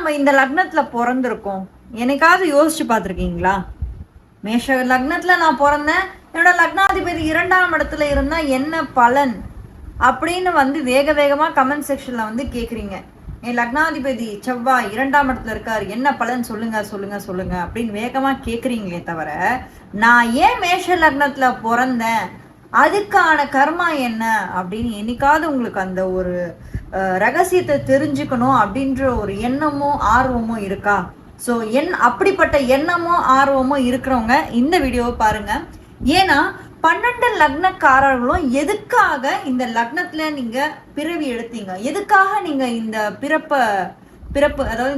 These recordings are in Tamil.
நம்ம இந்த லக்னத்துல பிறந்திருக்கோம்? என்னைக்காவது யோசிச்சு பார்த்துருக்கீங்களா? மேஷ லக்னத்துல நான் பிறந்தேன், என்னோட லக்னாதிபதி 2ஆம் இடத்துல இருந்தா என்ன பலன் அப்படின்னு வேக வேகமா கமெண்ட் செக்ஷன்ல கேக்குறீங்க. என் லக்னாதிபதி செவ்வாய் 2ஆம் இடத்துல இருக்காரு, என்ன பலன் சொல்லுங்க சொல்லுங்க சொல்லுங்க அப்படின்னு வேகமா கேக்குறீங்களே தவிர, நான் ஏன் மேஷ லக்னத்துல பிறந்தேன், அதுக்கான கர்மா என்ன அப்படின்னு என்னைக்காவது உங்களுக்கு அந்த ஒரு ரகசியத்தை தெரிஞ்சுக்கணும் அப்படின்ற ஒரு எண்ணமோ ஆர்வமோ இருக்கா? ஸோ அப்படிப்பட்ட எண்ணமோ ஆர்வமோ இருக்கிறவங்க இந்த வீடியோவை பாருங்க. ஏன்னா 12 லக்னக்காரர்களும் எதுக்காக இந்த லக்னத்துல நீங்க பிறவி எடுத்தீங்க, எதுக்காக நீங்க இந்த பிறப்பு அதாவது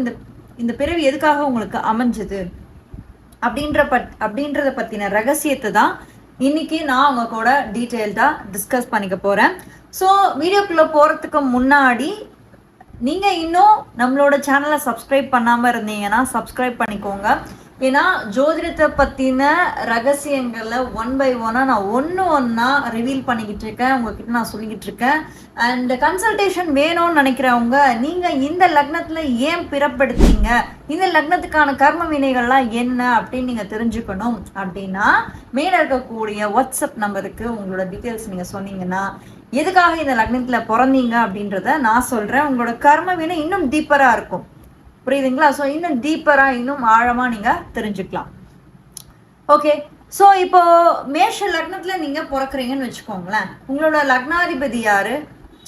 இந்த பிறவி எதுக்காக உங்களுக்கு அமைஞ்சது அப்படின்றத பத்தின ரகசியத்தை தான் இன்னைக்கு நான் உங்க கூட டீட்டெயில்டா டிஸ்கஸ் பண்ணிக்க போறேன். ஸோ வீடியோக்குள்ள போறதுக்கு முன்னாடி நீங்க இன்னும் நம்மளோட சேனலை சப்ஸ்கிரைப் பண்ணாம இருந்தீங்கன்னா சப்ஸ்கிரைப் பண்ணிக்கோங்க. ஏன்னா ஜோதிடத்தை பத்தின ரகசியங்களை 1 by 1 நான் ஒன்னா ரிவீல் பண்ணிக்கிட்டு இருக்கேன், உங்ககிட்ட நான் சொல்லிக்கிட்டு இருக்கேன். அண்ட் கன்சல்டேஷன் வேணும்னு நினைக்கிறவங்க, நீங்க இந்த லக்னத்துல ஏன் பிறப்படுத்தீங்க, இந்த லக்னத்துக்கான கர்ம வினைகள்லாம் என்ன அப்படின்னு நீங்க தெரிஞ்சுக்கணும் அப்படின்னா மேல இருக்கக்கூடிய வாட்ஸ்அப் நம்பருக்கு உங்களோட டீட்டெயில்ஸ் நீங்க சொன்னீங்கன்னா, எதுக்காக இந்த லக்னத்துல பிறந்தீங்க அப்படின்றத நான் சொல்றேன். உங்களோட கர்ம வினை இன்னும் டீப்பரா இருக்கும், புரியுதுங்களா? ஸோ இன்னும் டீப்பரா இன்னும் ஆழமா நீங்க தெரிஞ்சுக்கலாம். ஓகே, ஸோ இப்போ மேஷ லக்னத்துல நீங்க பிறக்குறீங்கன்னு வச்சுக்கோங்களேன். உங்களோட லக்னாதிபதி யாரு?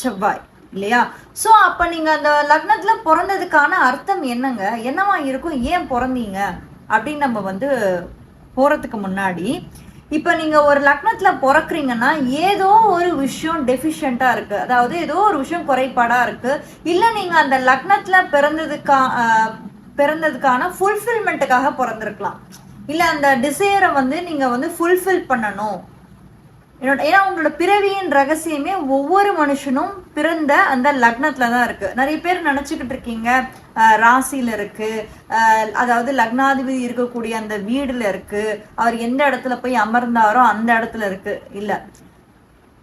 செவ்வாய், இல்லையா? ஸோ அப்ப நீங்க அந்த லக்னத்துல பிறந்ததுக்கான அர்த்தம் என்னங்க, என்னவா இருக்கும், ஏன் பிறந்தீங்க அப்படின்னு நம்ம போறதுக்கு முன்னாடி, இப்ப நீங்க ஒரு லக்னத்துல பிறக்குறீங்கன்னா ஏதோ ஒரு விஷயம் டெஃபிஷியண்டா இருக்கு, அதாவது ஏதோ ஒரு விஷயம் குறைபாடா இருக்கு, இல்ல நீங்க அந்த லக்னத்துல பிறந்ததுக்கான ஃபுல்ஃபில்மெண்ட்டுக்காக பிறந்திருக்கலாம், இல்ல அந்த டிசைரை நீங்க ஃபுல்ஃபில் பண்ணணும். ஏன்னா உங்களோட பிறவியின் ரகசியமே ஒவ்வொரு மனுஷனும் பிறந்த அந்த லக்னத்துல தான் இருக்கு. நிறைய பேர் நினைச்சுக்கிட்டு இருக்கீங்க ராசியில இருக்கு, அதாவது லக்னாதிபதி இருக்கக்கூடிய அந்த வீடுல இருக்கு, அவர் எந்த இடத்துல போய் அமர்ந்தாரோ அந்த இடத்துல இருக்கு. இல்ல,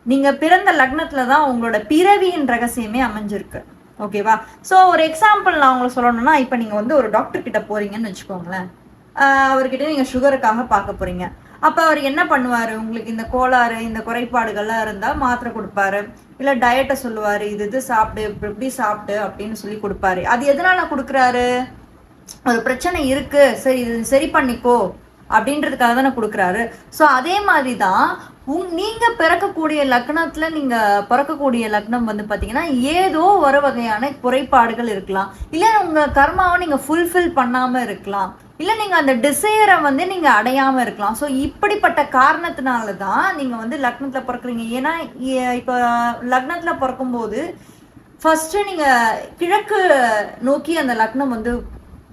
நீங்க பிறந்த லக்னத்துல தான் உங்களோட பிறவியின் ரகசியமே அமைஞ்சிருக்கு. ஓகேவா? ஸோ ஒரு எக்ஸாம்பிள் நான் உங்களுக்கு சொல்லணும்னா, இப்ப நீங்க ஒரு டாக்டர் கிட்ட போறீங்கன்னு வச்சுக்கோங்களேன். அவர்கிட்ட நீங்க சுகருக்காக பார்க்க போறீங்க. அப்ப அவர் என்ன பண்ணுவாரு, உங்களுக்கு இந்த கோளாறு இந்த குறைபாடுகள்லாம் இருந்தா மாத்திரை கொடுப்பாரு, இல்ல டயட்டை சொல்லுவாரு, இது சாப்பிடு இப்படி சாப்பிடு அப்படின்னு சொல்லி கொடுப்பாரு. அது எதனால கொடுக்குறாரு, ஒரு பிரச்சனை இருக்கு, சரி இது சரி பண்ணிக்கோ அப்படின்றதுக்காக தானே கொடுக்குறாரு. ஸோ அதே மாதிரிதான் நீங்க பிறக்கக்கூடிய லக்னத்துல நீங்க பிறக்கக்கூடிய லக்னம் பாத்தீங்கன்னா ஏதோ ஒரு வகையான குறைபாடுகள் இருக்கலாம், இல்ல உங்க கர்மாவை நீங்க ஃபுல்ஃபில் பண்ணாம இருக்கலாம், இல்ல நீங்க அந்த டிசைரை நீங்க அடையாம இருக்கலாம். ஸோ இப்படிப்பட்ட காரணத்தினாலதான் நீங்க லக்னத்துல பிறக்குறீங்க. ஏன்னா இப்ப லக்னத்துல பிறக்கும் போது ஃபர்ஸ்ட் நீங்க கிழக்கு நோக்கி அந்த லக்னம்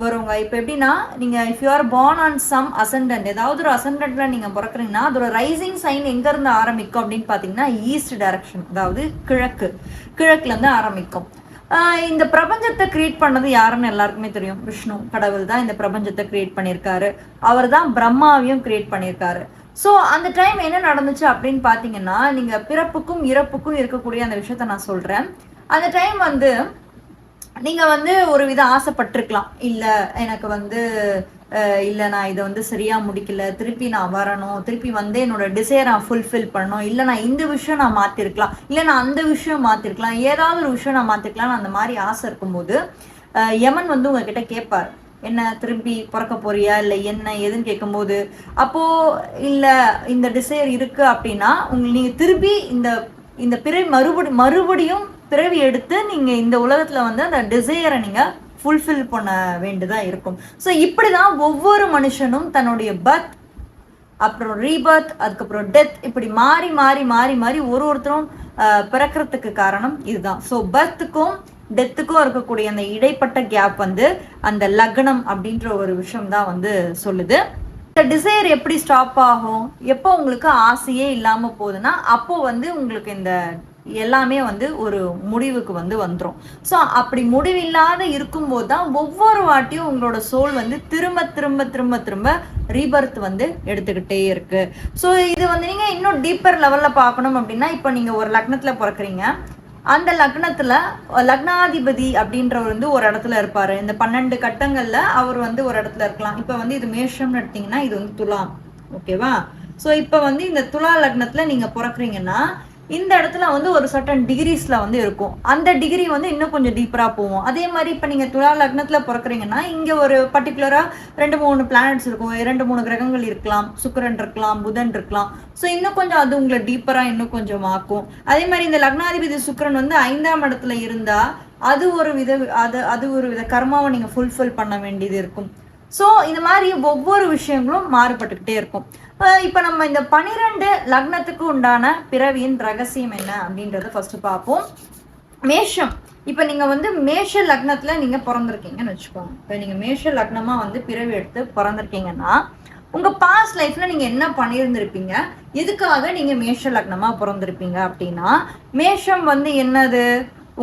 வருங்க. இப்போ எப்படின்னா, நீங்க if you are born on some ascendant, ஏதாவது ஒரு அசண்டன்ட்ல நீங்க பிறக்குறீங்கன்னா அதோட ரைசிங் சைன் எங்க இருந்து ஆரம்பிக்கும் அப்படின்னு பாத்தீங்கன்னா ஈஸ்ட் டைரக்ஷன், அதாவது கிழக்குல இருந்து ஆரம்பிக்கும். இந்த பிரபஞ்சத்தை கிரியேட் பண்ணது யாருன்னு எல்லாருக்குமே தெரியும், விஷ்ணு கடவுள் தான் இந்த பிரபஞ்சத்தை கிரியேட் பண்ணியிருக்காரு. அவர் தான் பிரம்மாவையும் கிரியேட் பண்ணியிருக்காரு. ஸோ அந்த டைம் என்ன நடந்துச்சு அப்படின்னு பாத்தீங்கன்னா, நீங்க பிறப்புக்கும் இறப்புக்கும் இருக்கக்கூடிய அந்த விஷயத்த நான் சொல்றேன். அந்த டைம் நீங்க ஒரு வித ஆசைப்பட்டிருக்கலாம், இல்ல எனக்கு இல்ல நான் இதை சரியா முடிக்கல, திருப்பி நான் வரணும், திருப்பி என்னோட டிசைரை நான் ஃபுல்ஃபில் பண்ணணும், இல்ல நான் இந்த விஷயம் நான் மாத்திருக்கலாம், இல்ல நான் அந்த விஷயம் மாத்திருக்கலாம், ஏதாவது ஒரு விஷயம் நான் மாத்திருக்கலாம், அந்த மாதிரி ஆசை இருக்கும்போது யமன் உங்ககிட்ட கேட்பார், என்ன திருப்பி பிறக்க போறியா இல்ல என்ன ஏதுன்னு கேட்கும்போது, அப்போ இல்ல இந்த டிசைர் இருக்கு அப்படின்னா நீங்க திருப்பி இந்த பிறவி மறுபடியும் பிறவி எடுத்து நீங்க இந்த உலகத்துல அந்த டிசைரை நீங்க ஃபுல்ஃபில் பண்ண வேண்டியதா இருக்கும். ஸோ இப்படிதான் ஒவ்வொரு மனுஷனும் தன்னுடைய பர்த், அப்புறம் ரீபர்த், அதுக்கப்புறம் டெத், இப்படி மாறி மாறி மாறி மாறி ஒருத்தரும் பிறக்கிறதுக்கு காரணம் இதுதான். ஸோ பர்த்துக்கும் டெத்துக்கும் இருக்கக்கூடிய அந்த இடைப்பட்ட கேப் அந்த லக்னம் அப்படின்ற ஒரு விஷயம் தான் சொல்லுது. இந்த டிசைர் எப்படி ஸ்டாப் ஆகும், எப்போ உங்களுக்கு ஆசையே இல்லாம போகுதுன்னா அப்போ உங்களுக்கு இந்த எல்லாமே ஒரு முடிவுக்கு வந்துடும். ஸோ அப்படி முடிவில்லாத இருக்கும்போது தான் ஒவ்வொரு வாட்டியும் உங்களோட சோல் திரும்ப திரும்ப திரும்ப திரும்ப ரீபர்த் எடுத்துக்கிட்டே இருக்கு. ஸோ இது நீங்க இன்னும் டீப்பர் லெவல்ல பார்க்கணும் அப்படின்னா, இப்போ நீங்க ஒரு லக்னத்துல பிறக்குறீங்க, அந்த லக்னத்துல லக்னாதிபதி அப்படின்றவர் வந்து ஒரு இடத்துல இருப்பாரு. இந்த 12 கட்டங்கள்ல அவர் வந்து ஒரு இடத்துல இருக்கலாம். இப்ப வந்து இது மேஷம்னு எடுத்தீங்கன்னா இது வந்து துலாம். ஓகேவா? ஸோ இப்ப வந்து இந்த துலா லக்னத்துல நீங்க பிறக்குறீங்கன்னா இந்த இடத்துல வந்து ஒரு சர்டன் டிகிரிஸ்ல வந்து இருக்கும். அந்த டிகிரி வந்து இன்னும் கொஞ்சம் டீப்பரா போகும். அதே மாதிரி இப்ப நீங்க துலா லக்னத்துல பிறக்குறீங்கன்னா இங்க ஒரு பர்டிகுலரா 2-3 பிளானட்ஸ் இருக்கும், 2-3 கிரகங்கள் இருக்கலாம், சுக்கிரன் இருக்கலாம், புதன் இருக்கலாம். ஸோ இன்னும் கொஞ்சம் அது உங்களை டீப்பரா இன்னும் கொஞ்சம் ஆக்கும். அதே மாதிரி இந்த லக்னாதிபதி சுக்கிரன் வந்து 5ஆம் இடத்துல இருந்தா அது ஒரு வித கர்மாவை நீங்க ஃபுல்ஃபில் பண்ண வேண்டியது இருக்கும். ஸோ இந்த மாதிரி ஒவ்வொரு விஷயங்களும் மாறுபட்டுக்கிட்டே இருக்கும். இப்போ நம்ம இந்த 12 லக்னத்துக்கு உண்டான பிறவியின் ரகசியம் என்ன அப்படின்றத ஃபர்ஸ்ட் பார்ப்போம். மேஷம். இப்போ நீங்க வந்து மேஷ லக்னத்துல நீங்க பிறந்திருக்கீங்கன்னு வச்சுக்கோங்க. இப்போ நீங்க மேஷ லக்னமா வந்து பிறவி எடுத்து பிறந்திருக்கீங்கன்னா உங்க பாஸ்ட் லைஃப்ல நீங்க என்ன பண்ணியிருந்திருப்பீங்க, எதுக்காக நீங்க மேஷ லக்னமா பிறந்திருப்பீங்க அப்படின்னா, மேஷம் வந்து என்னது,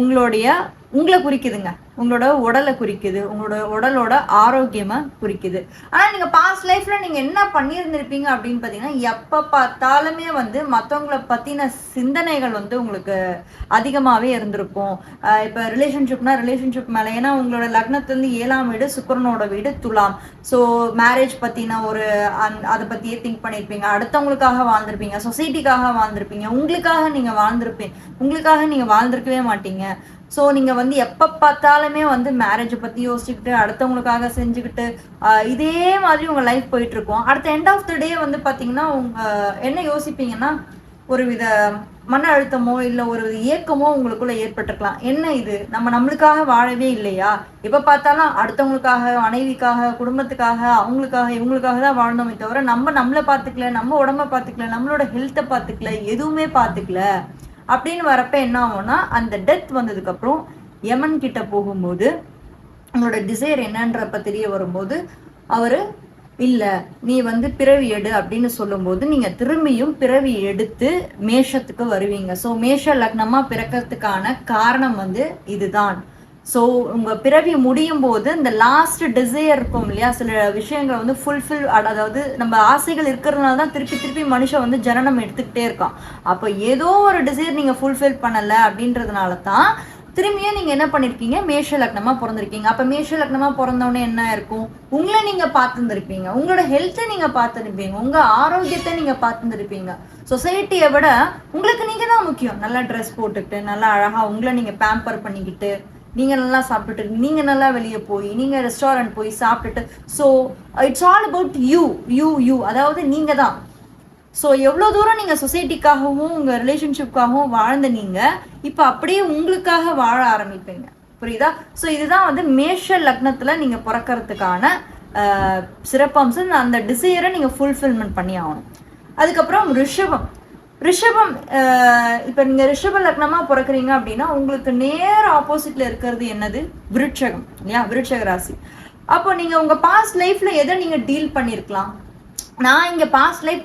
உங்களை குறிக்குதுங்க, உங்களோட உடலை குறிக்குது, உங்களோட உடலோட ஆரோக்கியமா குறிக்குது. ஆனா நீங்க பாஸ்ட் லைஃப்ல நீங்க என்ன பண்ணியிருந்திருப்பீங்க அப்படின்னு பாத்தீங்கன்னா, எப்ப பார்த்தாலுமே வந்து மத்தவங்களை பத்தின சிந்தனைகள் வந்து உங்களுக்கு அதிகமாவே இருந்திருக்கும். இப்ப ரிலேஷன்ஷிப் மேல, ஏன்னா உங்களோட லக்னத்துல இருந்து 7ஆம் வீடு சுக்கிரனோட வீடு துலாம். ஸோ மேரேஜ் பத்தின ஒரு அதை பத்தியே திங்க் பண்ணியிருப்பீங்க, அடுத்தவங்களுக்காக வாழ்ந்திருப்பீங்க, சொசைட்டிக்காக வாழ்ந்திருப்பீங்க, உங்களுக்காக நீங்க வாழ்ந்திருக்கவே மாட்டீங்க. ஸோ நீங்கள் வந்து எப்போ பார்த்தாலுமே வந்து மேரேஜை பற்றி யோசிச்சுக்கிட்டு அடுத்தவங்களுக்காக செஞ்சுக்கிட்டு இதே மாதிரி உங்கள் லைஃப் போயிட்டுருக்கோம். அடுத்த எண்ட் ஆஃப் த டே வந்து பார்த்தீங்கன்னா என்ன யோசிப்பீங்கன்னா, ஒரு வித மன அழுத்தமோ இல்லை ஒரு ஏக்கமோ உங்களுக்குள்ள ஏற்பட்டிருக்கலாம். என்ன இது, நம்மளுக்காக வாழவே இல்லையா, எப்போ பார்த்தாலும் அடுத்தவங்களுக்காக, மனைவிக்காக, குடும்பத்துக்காக, அவங்களுக்காக, இவங்களுக்காக தான் வாழணுமே தவிர நம்மளை பார்த்துக்கல, நம்ம உடம்ப பார்த்துக்கல, நம்மளோட ஹெல்த்தை பார்த்துக்கல, எதுவுமே பார்த்துக்கல அப்படின்னு வரப்ப என்ன ஆகும்னா, அந்த டெத் வந்ததுக்கு அப்புறம் யமன் கிட்ட போகும்போது உங்களோட டிசைர் என்னன்றப்ப தெரிய வரும்போது அவரு இல்ல நீ வந்து பிறவி எடு அப்படின்னு சொல்லும்போது நீங்க திரும்பியும் பிறவி எடுத்து மேஷத்துக்கு வருவீங்க. ஸோ மேஷ லக்னமா பிறக்கிறதுக்கான காரணம் வந்து இதுதான். ஸோ உங்க பிறவி முடியும் போது இந்த லாஸ்ட் டிசைர் இருக்கும் இல்லையா, சில விஷயங்களை வந்து ஃபுல்ஃபில், அதாவது நம்ம ஆசைகள் இருக்கிறதுனால தான் திருப்பி மனுஷன் வந்து ஜனனம் எடுத்துக்கிட்டே இருக்கான். அப்போ ஏதோ ஒரு டிசைர் நீங்க ஃபுல்ஃபில் பண்ணல அப்படின்றதுனால தான் திரும்பியும் நீங்க என்ன பண்ணிருக்கீங்க, மேஷ லக்னமா பிறந்திருக்கீங்க. அப்ப மேஷ லக்னமா பிறந்தவொடனே என்ன இருக்கும், உங்களை நீங்க பார்த்துருந்துருப்பீங்க, உங்களோட ஹெல்த்தை நீங்க பார்த்துருப்பீங்க, உங்க ஆரோக்கியத்தை நீங்க பார்த்துருப்பீங்க. சொசைட்டியை விட உங்களுக்கு நீங்க தான் முக்கியம். நல்லா ட்ரெஸ் போட்டுக்கிட்டு, நல்லா அழகா உங்களை நீங்க பேம்பர் பண்ணிக்கிட்டு, நீங்க நல்லா சாப்பிட்டுட்டு, நீங்க நல்லா வெளியே போய், நீங்க ரெஸ்டாரண்ட் போய் சாப்பிட்டுட்டு, so it's all about you, அதாவது நீங்க தான். ஸோ எவ்வளோ தூரம் நீங்கள் சொசைட்டிக்காகவும் உங்கள் ரிலேஷன்ஷிப்காகவும் வாழ்ந்த நீங்கள் இப்போ அப்படியே உங்களுக்காக வாழ ஆரம்பிப்பீங்க. புரியுதா? ஸோ இதுதான் வந்து மேஷ லக்னத்தில் நீங்கள் பிறக்கிறதுக்கான சிறப்பம்சம். அந்த டிசைரை நீங்கள் ஃபுல்ஃபில்மெண்ட் பண்ணி ஆகணும். அதுக்கப்புறம் ரிஷபம். இப்போ நீங்கள் ரிஷப லக்னமாக பிறக்கிறீங்க அப்படின்னா உங்களுக்கு நேர் ஆப்போசிட்ல இருக்கிறது என்னது, விருட்சகம் இல்லையா, விருட்சக ராசி. அப்போ நீங்கள் உங்கள் பாஸ்ட் லைஃப்ல எதை நீங்கள் டீல் பண்ணியிருக்கலாம். நான் இங்க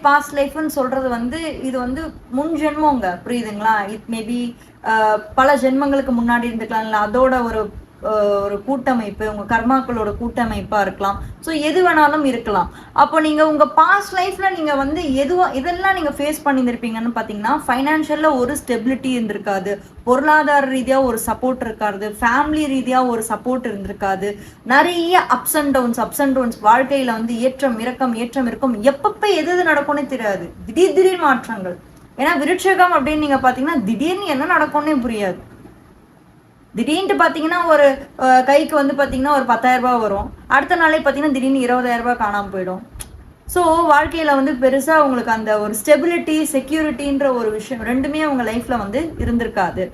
பாஸ்ட் லைஃப்னு சொல்றது வந்து இது வந்து முன் ஜென்மங்க, புரியுதுங்களா? இட் மேபி பல ஜென்மங்களுக்கு முன்னாடி இருந்துக்கலாம், இல்லை அதோட ஒரு கூட்டமைப்பு, உங்க கர்மாக்களோட கூட்டமைப்பா இருக்கலாம். ஸோ எது வேணாலும் இருக்கலாம். அப்போ நீங்க உங்க பாஸ்ட் லைஃப்ல நீங்க வந்து இதெல்லாம் நீங்க ஃபேஸ் பண்ணியிருப்பீங்கன்னு பாத்தீங்கன்னா, ஃபைனான்சியல்ல ஒரு ஸ்டெபிலிட்டி இருந்திருக்காது, பொருளாதார ரீதியா ஒரு சப்போர்ட் இருக்காது, ஃபேமிலி ரீதியா ஒரு சப்போர்ட் இருந்திருக்காது, நிறைய அப்ஸ் அண்ட் டவுன்ஸ், வாழ்க்கையில வந்து ஏற்றம் இருக்கும். எப்பப்ப எது நடக்கும்னே தெரியாது, திடீர் மாற்றங்கள். ஏன்னா விருட்சகம் அப்படின்னு நீங்க பாத்தீங்கன்னா திடீர்னு என்ன நடக்கும்னே புரியாது. திடீர்னு பார்த்தீங்கன்னா ஒரு கைக்கு வந்து பார்த்தீங்கன்னா ஒரு 10,000 ரூபாய் வரும், அடுத்த நாளே பார்த்தீங்கன்னா திடீர்னு 20,000 ரூபாய் காணாமல் போயிடும். ஸோ வாழ்க்கையில் வந்து பெருசாக உங்களுக்கு அந்த ஒரு ஸ்டெபிலிட்டி, செக்யூரிட்டின்ற ஒரு விஷயம் ரெண்டுமே உங்கள் லைஃப்பில் வந்து இருந்திருக்காது.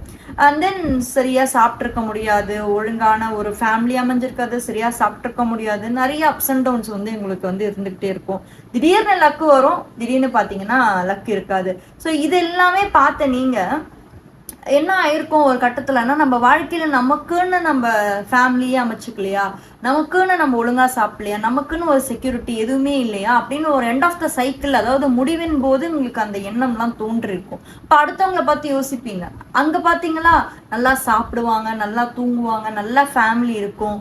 அண்ட் தென் சரியாக சாப்பிட்ருக்க முடியாது, ஒழுங்கான ஒரு ஃபேமிலி அமைஞ்சிருக்காது, சரியாக சாப்பிட்ருக்க முடியாது, நிறைய அப்ஸ் அண்ட் டவுன்ஸ் வந்து உங்களுக்கு வந்து இருந்துகிட்டே இருக்கும். திடீர்னு லக்கு வரும், திடீர்னு பார்த்தீங்கன்னா லக் இருக்காது. ஸோ இது எல்லாமே பார்த்த நீங்கள் என்ன ஆயிருக்கும் ஒரு கட்டத்துலன்னா, நம்ம வாழ்க்கையில நமக்குன்னு நம்ம ஃபேமிலியே அமைச்சுக்கலையா, நமக்குன்னு நம்ம ஒழுங்கா சாப்பிடலையா, நமக்குன்னு ஒரு செக்யூரிட்டி எதுவுமே இல்லையா அப்படின்னு ஒரு எண்ட் ஆஃப் த சைக்கிள், அதாவது முடிவின் போது உங்களுக்கு அந்த எண்ணம்லாம் தோன்றிருக்கும். இப்போ அடுத்தவங்களை பார்த்து யோசிப்பீங்க, அங்க பாத்தீங்களா நல்லா சாப்பிடுவாங்க, நல்லா தூங்குவாங்க, நல்லா ஃபேமிலி இருக்கும்,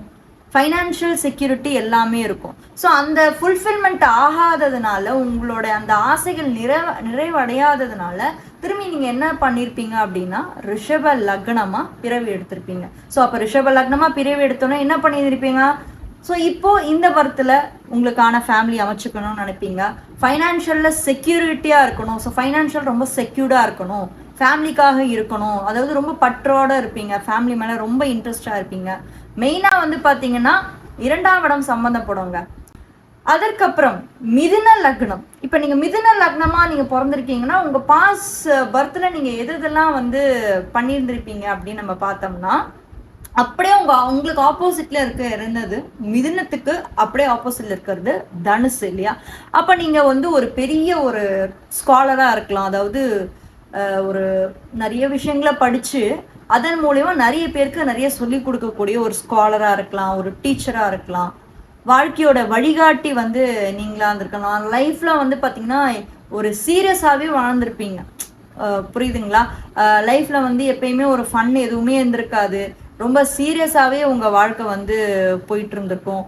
ஃபைனான்ஷியல் செக்யூரிட்டி எல்லாமே இருக்கும். ஸோ அந்த ஃபுல்ஃபில்மெண்ட் ஆகாததுனால, உங்களோட அந்த ஆசைகள் நிறைவடையாததுனால திரும்பி நீங்கள் என்ன பண்ணியிருப்பீங்க அப்படின்னா ரிஷப லக்னமாக பிறவி எடுத்திருப்பீங்க. ஸோ அப்போ ரிஷப லக்னமாக பிறவி எடுத்தோன்னா என்ன பண்ணியிருப்பீங்க? ஸோ இப்போ இந்த பர்த்தில் உங்களுக்கான ஃபேமிலி அமைச்சுக்கணும்னு நினைப்பீங்க. ஃபைனான்ஷியலில் செக்யூரிட்டியாக இருக்கணும். ஸோ ஃபைனான்ஷியல் ரொம்ப செக்யூர்டாக இருக்கணும், ஃபேமிலிக்காக இருக்கணும், அதாவது ரொம்ப பற்றோடு இருப்பீங்க, ஃபேமிலி மேலே ரொம்ப இன்ட்ரெஸ்டாக இருப்பீங்க. மெயினாக வந்து பார்த்தீங்கன்னா 2ஆம் இடம் சம்மந்தப்படுங்க. அதற்கப்புறம் மிதுன லக்னம். இப்போ நீங்கள் மிதுன லக்னமாக நீங்கள் பிறந்திருக்கீங்கன்னா உங்கள் பாஸ் பர்த்தில் நீங்கள் எதெல்லாம் வந்து பண்ணியிருந்திருப்பீங்க அப்படின்னு நம்ம பார்த்தோம்னா, அப்படியே உங்களுக்கு ஆப்போசிட்ல இருந்தது மிதுனத்துக்கு அப்படியே ஆப்போசிட்ல இருக்கிறது தனுசு இல்லையா? அப்ப நீங்க வந்து ஒரு பெரிய ஒரு ஸ்காலரா இருக்கலாம். அதாவது ஒரு நிறைய விஷயங்களை படிச்சு அதன் மூலயமா நிறைய பேருக்கு நிறைய சொல்லி கொடுக்கக்கூடிய ஒரு ஸ்காலரா இருக்கலாம், ஒரு டீச்சரா இருக்கலாம், வாழ்க்கையோட வழிகாட்டி வந்து நீங்களா இருந்திருக்கலாம். லைஃப்ல வந்து பாத்தீங்கன்னா ஒரு சீரியஸாவே வாழ்ந்திருப்பீங்க. புரியுதுங்களா? லைஃப்ல வந்து எப்பயுமே ஒரு ஃபன் எதுவுமே இருந்திருக்காது. ரொம்ப சீரியஸாகவே உங்கள் வாழ்க்கை வந்து போயிட்டு இருந்திருக்கும்.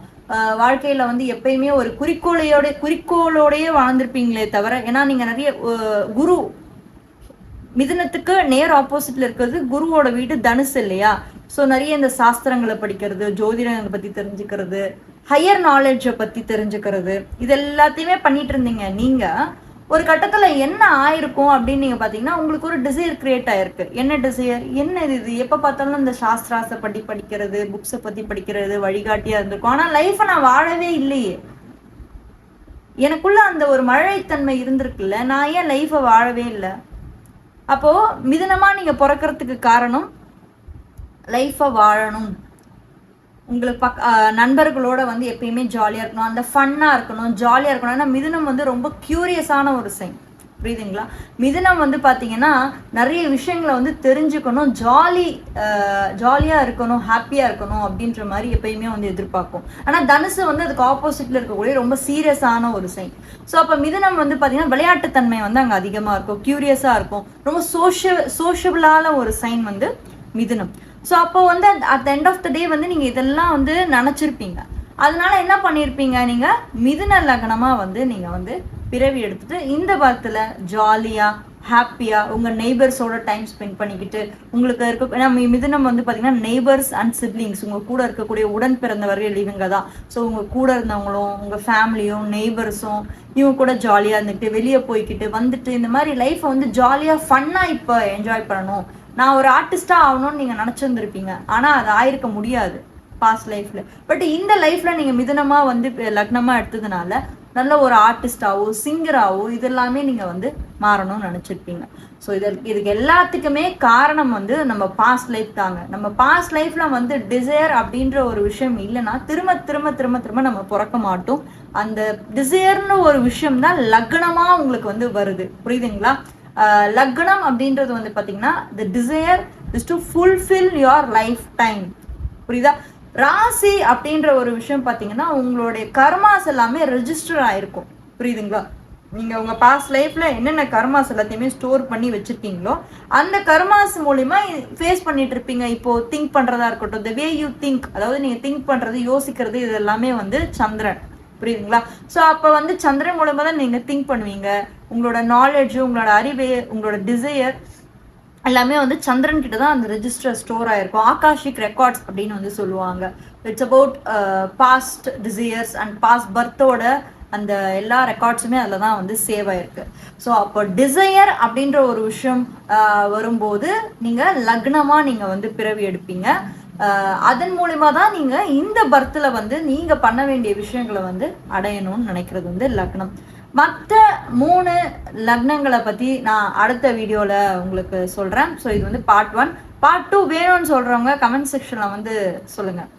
வாழ்க்கையில் வந்து எப்பயுமே ஒரு குறிக்கோளோடையே வாழ்ந்திருப்பீங்களே தவிர, ஏன்னா நீங்கள் நிறைய குரு மிதுனத்துக்கு நேர் ஆப்போசிட்ல இருக்கிறது குருவோட வீடு தனுசு இல்லையா? ஸோ நிறைய இந்த சாஸ்திரங்களை படிக்கிறது, ஜோதிடங்களை பற்றி தெரிஞ்சுக்கிறது, ஹையர் நாலேஜை பற்றி தெரிஞ்சுக்கிறது, இது எல்லாத்தையுமே பண்ணிட்டு இருந்தீங்க. நீங்கள் ஒரு கட்டத்தில் என்ன ஆயிருக்கும் அப்படின்னு நீங்கள் பார்த்தீங்கன்னா உங்களுக்கு ஒரு டிசைர் கிரியேட் ஆயிருக்கு. என்ன டிசைர்? என்ன இது எப்போ பார்த்தாலும் இந்த சாஸ்திராஸை பற்றி படிக்கிறது, புக்ஸை பற்றி படிக்கிறது வழிகாட்டியாக இருந்திருக்கும். ஆனால் லைஃப்பை நான் வாழவே இல்லையே, எனக்குள்ள அந்த ஒரு மழைத்தன்மை இருந்திருக்குல்ல, நான் ஏன் லைஃப்பை வாழவே இல்லை? அப்போது மிதுனமாக நீங்கள் பிறக்கிறதுக்கு காரணம் லைஃப்பை வாழணும், உங்களுக்கு நண்பர்களோட வந்து எப்பயுமே ஜாலியாக இருக்கணும், அந்த ஃபன்னாக இருக்கணும், ஜாலியாக இருக்கணும். ஏன்னா மிதுனம் வந்து ரொம்ப க்யூரியஸான ஒரு சைன், புரியுதுங்களா? மிதுனம் வந்து பார்த்தீங்கன்னா நிறைய விஷயங்களை வந்து தெரிஞ்சுக்கணும், ஜாலியாக இருக்கணும், ஹாப்பியாக இருக்கணும் அப்படின்ற மாதிரி எப்பயுமே வந்து எதிர்பார்க்கும். ஆனால் தனுசு வந்து அதுக்கு ஆப்போசிட்டில் இருக்கக்கூடிய ரொம்ப சீரியஸான ஒரு சைன். ஸோ அப்போ மிதுனம் வந்து பார்த்தீங்கன்னா விளையாட்டுத்தன்மை வந்து அங்கே அதிகமாக இருக்கும், க்யூரியஸாக இருக்கும், ரொம்ப சோஷியபிளான ஒரு சைன் வந்து மிதுனம். ஸோ அப்போ வந்து at the end of the day வந்து நீங்கள் இதெல்லாம் வந்து நினச்சிருப்பீங்க. அதனால என்ன பண்ணியிருப்பீங்க? நீங்கள் மிதுன லக்னமாக வந்து நீங்கள் வந்து பிறவி எடுத்துட்டு இந்த பர்த்தில் ஜாலியாக ஹாப்பியாக உங்கள் நெய்பர்ஸோட டைம் ஸ்பெண்ட் பண்ணிக்கிட்டு உங்களுக்கு இருக்க மிதுனம் வந்து பார்த்தீங்கன்னா நெய்பர்ஸ் அண்ட் சிப்ளிங்ஸ், உங்கள் கூட இருக்கக்கூடிய உடன் பிறந்தவர்கள் இவங்க தான். ஸோ உங்கள் கூட இருந்தவங்களும் உங்கள் ஃபேமிலியும் நெய்பர்ஸும் இவங்க கூட ஜாலியாக இருந்துக்கிட்டு வெளியே போய்கிட்டு வந்துட்டு இந்த மாதிரி லைஃப்பை வந்து ஜாலியாக ஃபன்னாக இப்போ என்ஜாய் பண்ணணும். நான் ஒரு ஆர்டிஸ்டாக ஆகணும்னு நீங்கள் நினச்சிருந்துருப்பீங்க, ஆனால் அது ஆயிருக்க முடியாது பாஸ்ட் லைஃப்பில். பட் இந்த லைஃப்பில் நீங்கள் மிதுனமாக வந்து லக்னமாக எடுத்ததுனால நல்ல ஒரு ஆர்டிஸ்டாவோ சிங்கராகவோ இதெல்லாமே நீங்கள் வந்து மாறணும்னு நினச்சிருப்பீங்க. ஸோ இதுக்கு எல்லாத்துக்குமே காரணம் வந்து நம்ம பாஸ்ட் லைஃப் தாங்க. நம்ம பாஸ்ட் லைஃப்பில் வந்து டிசைர் அப்படின்ற ஒரு விஷயம் இல்லைன்னா திரும்ப திரும்ப திரும்ப திரும்ப நம்ம பிறக்க மாட்டோம். அந்த டிசைர்னு ஒரு விஷயம் தான் லக்னமாக உங்களுக்கு வந்து வருது, புரியுதுங்களா? லக்னம் அப்படின்றது வந்து பார்த்தீங்கன்னா the desire is to fulfill your lifetime, புரியுதா? ராசி அப்படின்ற ஒரு விஷயம் பார்த்தீங்கன்னா உங்களுடைய கர்மாஸ் எல்லாமே ரெஜிஸ்டர் ஆயிருக்கும், புரியுதுங்களா? நீங்கள் உங்கள் பாஸ்ட் லைஃப்பில் என்னென்ன கர்மாஸ் எல்லாத்தையுமே ஸ்டோர் பண்ணி வச்சுருக்கீங்களோ அந்த கர்மாஸ் மூலிமா ஃபேஸ் பண்ணிட்டு இருப்பீங்க. இப்போது திங்க் பண்ணுறதா இருக்கட்டும், the way you think, அதாவது நீங்கள் திங்க் பண்ணுறது யோசிக்கிறது இது எல்லாமே வந்து சந்திரன், புரியுதுங்களா? ஸோ அப்போ வந்து சந்திரன் மூலமாக தான் நீங்கள் திங்க் பண்ணுவீங்க. உங்களோட நாலேஜ், உங்களோட அறிவு, உங்களோட டிசையர் எல்லாமே வந்து சந்திரன் கிட்ட தான் அந்த ரெஜிஸ்டர் ஸ்டோர் ஆயிருக்கும். ஆகாஷிக் ரெக்கார்ட்ஸ் அப்படின்னு வந்து சொல்லுவாங்க. It's about past desires and past பர்த்தோட அந்த எல்லா ரெக்கார்ட்ஸுமே அதில் தான் வந்து சேவ் ஆயிருக்கு. ஸோ அப்போ டிசையர் அப்படின்ற ஒரு விஷயம் வரும்போது நீங்கள் லக்னமாக நீங்கள் வந்து பிறவி எடுப்பீங்க. அதன் மூலிமா தான் நீங்கள் இந்த பர்த்தில் வந்து நீங்கள் பண்ண வேண்டிய விஷயங்களை வந்து அடையணும்னு நினைக்கிறது வந்து லக்னம். மற்ற 3 லக்னங்களை பற்றி நான் அடுத்த வீடியோவில் உங்களுக்கு சொல்கிறேன். ஸோ இது வந்து பார்ட் 1. பார்ட் 2 வேணும்னு சொல்கிறவங்க கமெண்ட் செக்ஷனில் வந்து சொல்லுங்கள்.